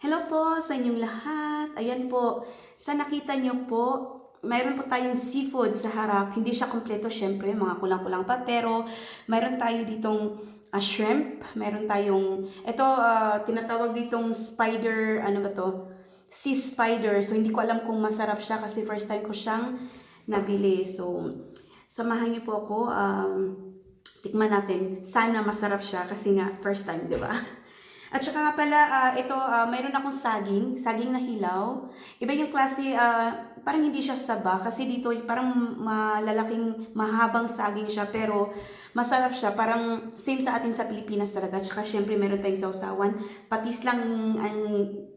Hello po sa inyong lahat. Ayan po, sa nakita niyo po, mayroon po tayong seafood sa harap. Hindi siya kompleto syempre, mga kulang-kulang pa. Pero mayroon tayo ditong shrimp. Mayroon tayong, ito tinatawag ditong spider, ano ba to? Sea spider. So hindi ko alam kung masarap siya kasi first time ko siyang nabili. So samahan niyo po ako. Tikman natin. Sana masarap siya kasi nga first time, di ba? At saka nga pala, ito, mayroon akong saging na hilaw. Iba yung klase, parang hindi siya saba kasi dito parang malalaking, mahabang saging siya pero masarap siya. Parang same sa atin sa Pilipinas talaga. At saka syempre meron tayong sausawan. Patis lang ang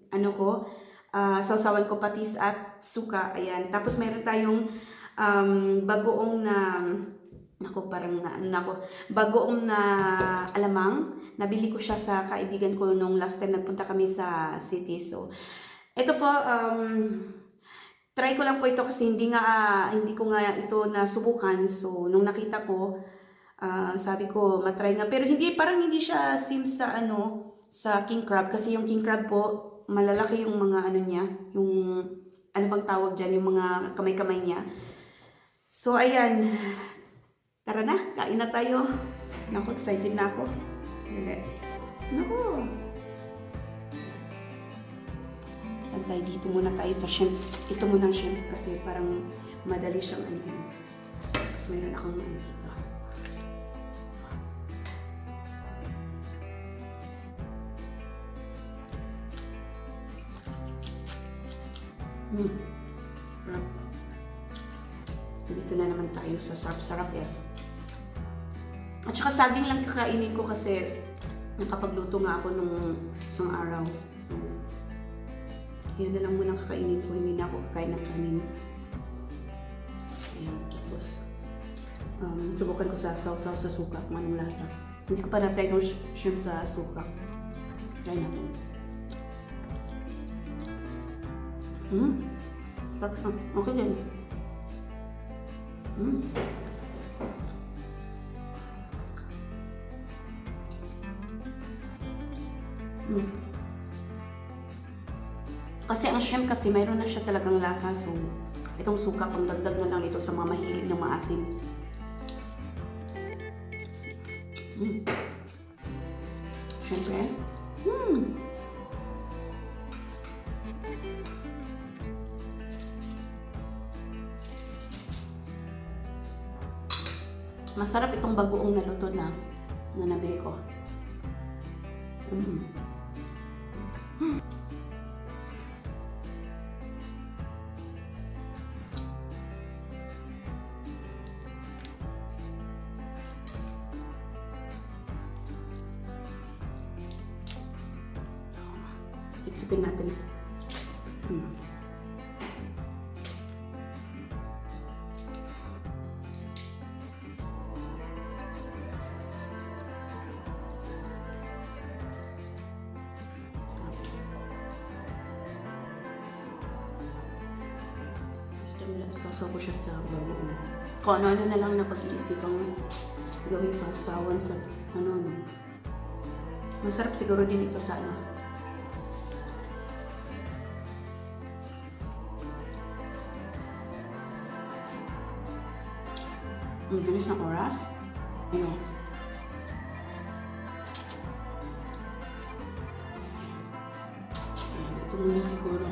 ano ko, sausawan ko patis at suka. Ayan. Tapos meron tayong bagoong na bagoong na alamang. Nabili ko siya sa kaibigan ko nung last time nagpunta kami sa city. So, ito po, try ko lang po ito kasi hindi ko nga ito nasubukan. So, nung nakita ko, sabi ko, matry nga. Pero parang hindi siya sim sa sa king crab. Kasi yung king crab po, malalaki yung mga ano niya, yung ano bang tawag dyan, yung mga kamay-kamay niya. So, ayan. Tara na, kain na tayo. Naku, excited na ako. Naku. Saan tayo? Dito muna tayo sa shrimp. Ito muna ang shrimp kasi parang madali siyang ano. Tapos mayroon akong ano dito. Sarap. Dito na naman tayo sa sarap-sarap eh. At saka saging lang kakainin ko kasi nakapagluto nga ako nung isang araw. So, yan na lang muna kakainin ko. Hindi na ako kakain ng kanin. Ayan. Tapos, subukan ko sa sausaw sa suka kung anong lasa. Hindi ko pa na-try yung shrimp sa suka. Try natin. Okay din. Kasi ang shrimp kasi mayroon na siya talagang lasa. So, itong suka pang dagdag na lang ito sa mga mahilig ng maasim. Siyempre. Masarap itong bagoong na luto na nabili ko. Tipsipin natin. Sasaw ko siya sa bagoong. Kung ano-ano na lang na pag-iisipang gawing sausawan sa ano. Masarap siguro din ito sa ano. Ang bilis ng oras. Ano? Ito muna siguro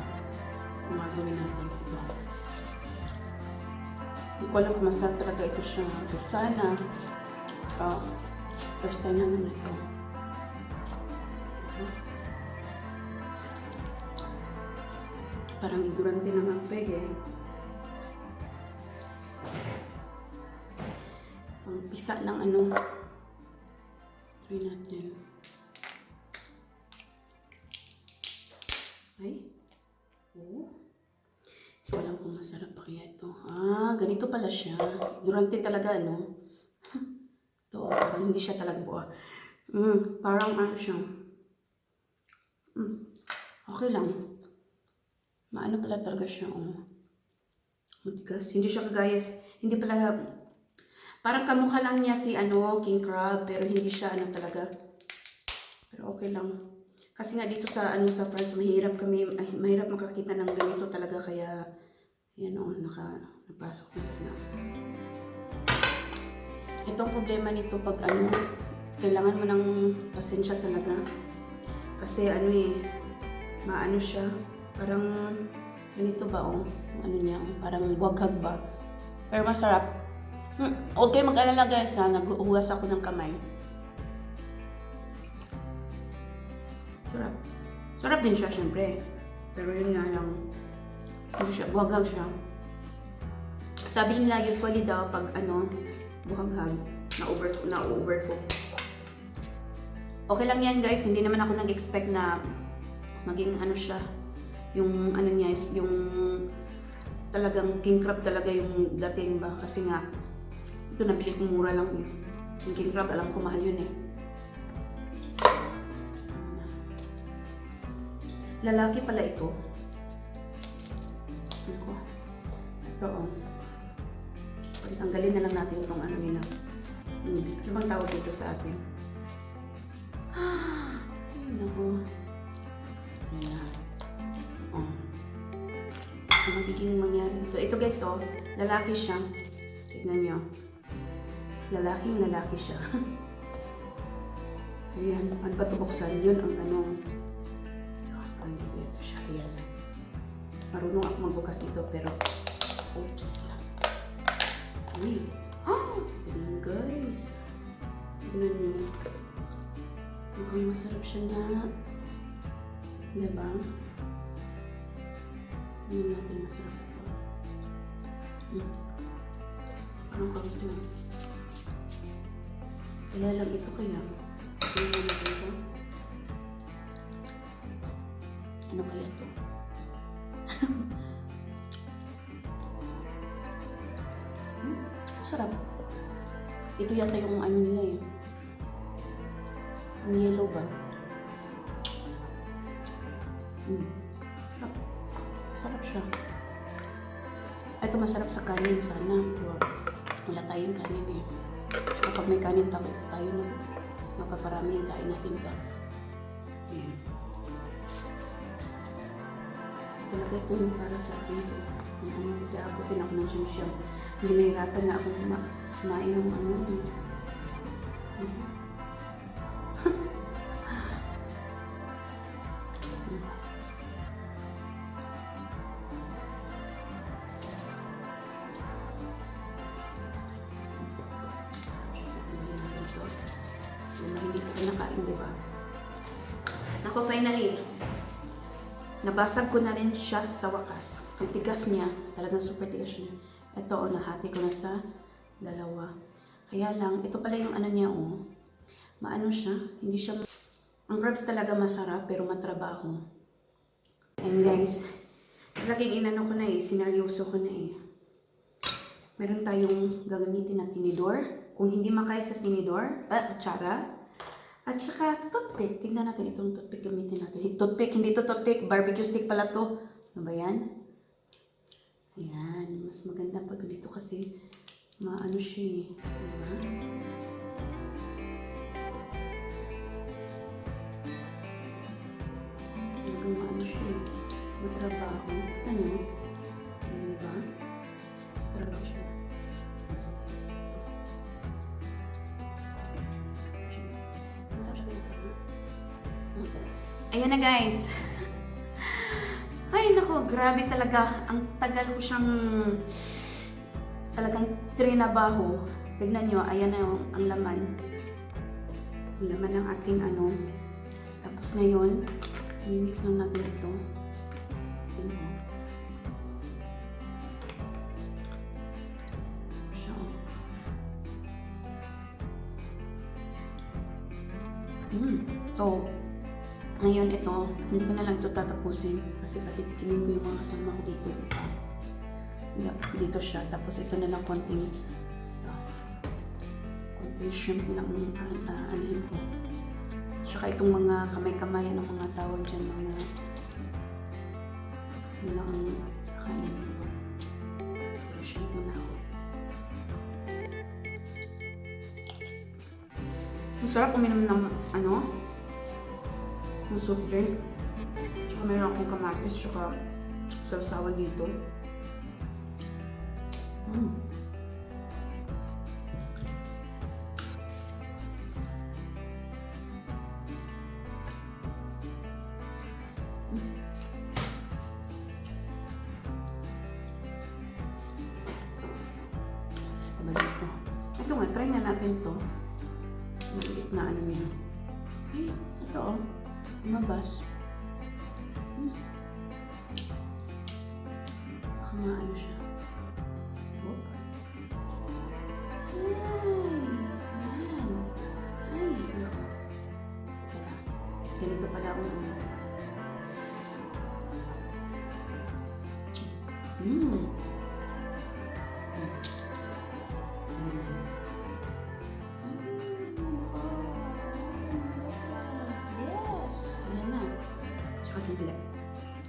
ang gagawin natin. Hindi ko alam kung masarap talaga ito siya. Sana. First time na naman ito. Parang igurante ng ampeg eh. Ang pisa ng ano. Try natin. Ay. Oo. Hindi ko alam kung masarap pa kaya ito. Ganito pala siya. Igurante talaga, no? Ito, parang hindi siya talaga buo. Parang ano siya. Okay lang. Maano pala talaga siya, matigas. Hindi siya kagayas. Hindi pala, parang kamukha lang niya si King Crab, pero hindi siya talaga. Pero okay lang. Kasi nga dito sa ano sa France mahirap mahirap makakita ng ganito talaga kaya yan napasok na sila. Itong problema nito pag ano, kailangan mo ng pasensya talaga. Kasi ano maano siya, parang ganito ba ano niya, parang waghag ba. Pero masarap. Okay, mag-alala guys ha, naghuhugas ako ng kamay. Sarap. Sarap din siya syempre. Pero yun nga lang, hindi siya, buhaghag siya. Sabi nila usually daw pag ano, buhaghag, na-overcook. Okay lang yan guys, hindi naman ako nag-expect na maging ano siya, yung ano niya is yung talagang king crab talaga yung dating ba. Kasi nga, ito nabili kong mura lang eh. Yung king crab, alam ko mahal yun eh. Lalaki pala ito. Ito tanggalin na lang natin itong ano nila. Ano bang tawag dito sa atin? Ay, naku. Ayan. Ang magiging mangyari dito. Ito guys, lalaki siya. Tignan nyo. Lalaki siya. Ayan. Ano ba ito buksan? Yun ang tanong. Ito siya. Ayan. Marunong ako magbukas dito pero oops. Uy. Ayan guys. Tignan nyo. Mukhang masarap siya na. Diba? Tignan natin masarap ito. Parang kawis na. Kaya lang ito kaya. Tignan natin ito. Ano kaya ito? Sarap. Ito yata yung ano nila eh. Yung yellow ba? Sarap. Sarap siya. Ito masarap sa kanin sana. Wala tayong kanin eh. So, kapag may kanin tayo na mapaparami yung kain natin ito. Ayan. Talaga ito yung para sa akin ito. Kasi ako ako ng siyam-siyam. Hinahirapan na ako kumain ng ano. Hindi ko pinakain, diba? Ako, finally, nabasag ko na rin siya sa wakas. Ang tigas niya, talagang super tigas niya. Ito, nahati ko na sa dalawa. Kaya lang, ito pala yung ano niya, maano siya, hindi siya, ang crabs talaga masarap, pero matrabaho. And guys, talagang inano ko na sinaryoso ko na Meron tayong gagamitin na tinidor. Kung hindi makaya sa tinidor, kutsara. At saka toothpick. Tignan natin itong toothpick gamitin natin. Toothpick, hindi to toothpick. Barbecue stick pala to. Ano ba yan? Ayan. Mas maganda pag dito kasi maano siya Diba? Talagang maano siya matrabaho. Ano? Diba? Matrabaho siya. Ayan na guys. Ay nako, grabe talaga. Ang tagal ko siyang talagang trinabaho. Tignan nyo, ayan na ang laman. Ang laman ng ating ano. Tapos ngayon, i-mix lang natin ito. So, ngayon ito, hindi ko na lang ito tatapusin kasi patitikinin ko yung mga kasama ko dito. Dito siya. Tapos ito na lang konting shrimp lang anin ko. Tsaka itong mga kamay-kamay ng mga tawag dyan, mga ang kain ko. Shrimp muna ako. Masarap uminom ng ano? ng soft drink. Tsaka meron akong kamatis, tsaka sausawan dito. Ito nga, try na natin to. Maliit na ano niya. Ay, ito oh. Lumabas. Baka maano siya. Oh. Ay, ayan. Ay, naku. Teka, ganito pala ako. Sandali.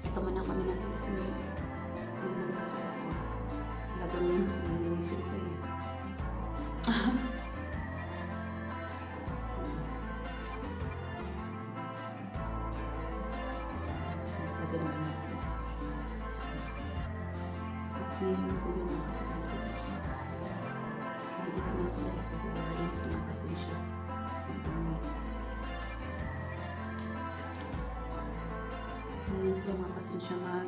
Ito muna kami natin kasi may masarap ako. Talagang naninisip ko eh. Lagyan naman natin. At ngayon ko yung mga kasama dito. Hindi naman sila ipagbabayin sa mga pasensya. Hindi sila mga pasensya man.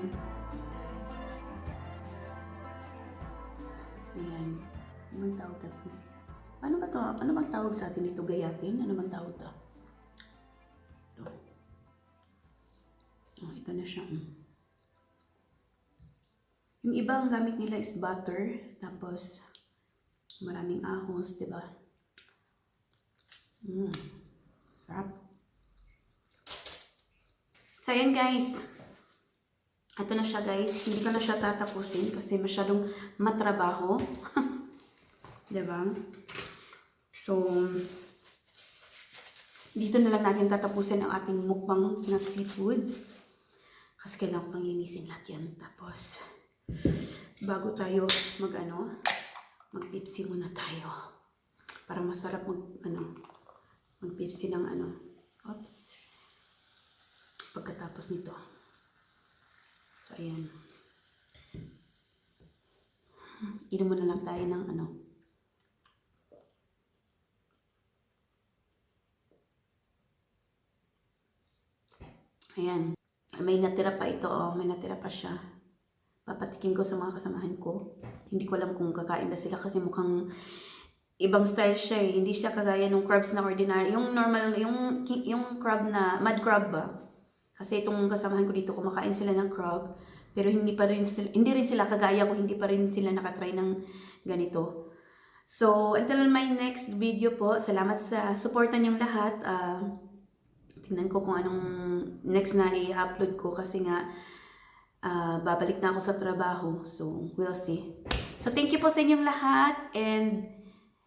Ayan. Ano bang tawag natin? Ano ba to? Ano bang tawag sa atin ito? Gayatin? Ano bang tawag to? Ito. Oh, ito na siya. Yung iba ang gamit nila is butter. Tapos, maraming ahos, diba? Sarap. So, ayan guys. Ito na siya guys. Hindi ko na siya tatapusin kasi masyadong matrabaho. Diba? So, dito na lang natin tatapusin ang ating mukbang na seafoods. Kasi kailangan ko pang linisin lahat yan. Tapos, bago tayo mag-pipsi muna tayo. Para masarap mag-pipsi ng oops. Pagkatapos nito. So, ayan. Inom muna lang tayo ng Ayan. May natira pa ito. Oh, may natira pa siya. Papatikin ko sa mga kasamahan ko. Hindi ko alam kung kakain ba sila kasi mukhang ibang style siya eh. Hindi siya kagaya ng crabs na ordinary. Yung normal, yung crab na, mud crab ba? Kasi itong kasamahan ko dito, kumakain sila ng crab. Pero hindi rin sila kagaya ko, hindi pa rin sila nakatry ng ganito. So, until my next video po, salamat sa supportan niyong lahat. Tingnan ko kung anong next na i-upload ko kasi nga babalik na ako sa trabaho. So, we'll see. So, thank you po sa inyong lahat and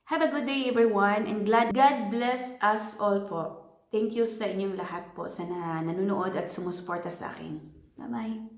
have a good day everyone and God bless us all po. Thank you sa inyong lahat po sa nanonood at sumusuporta sa akin. Bye-bye!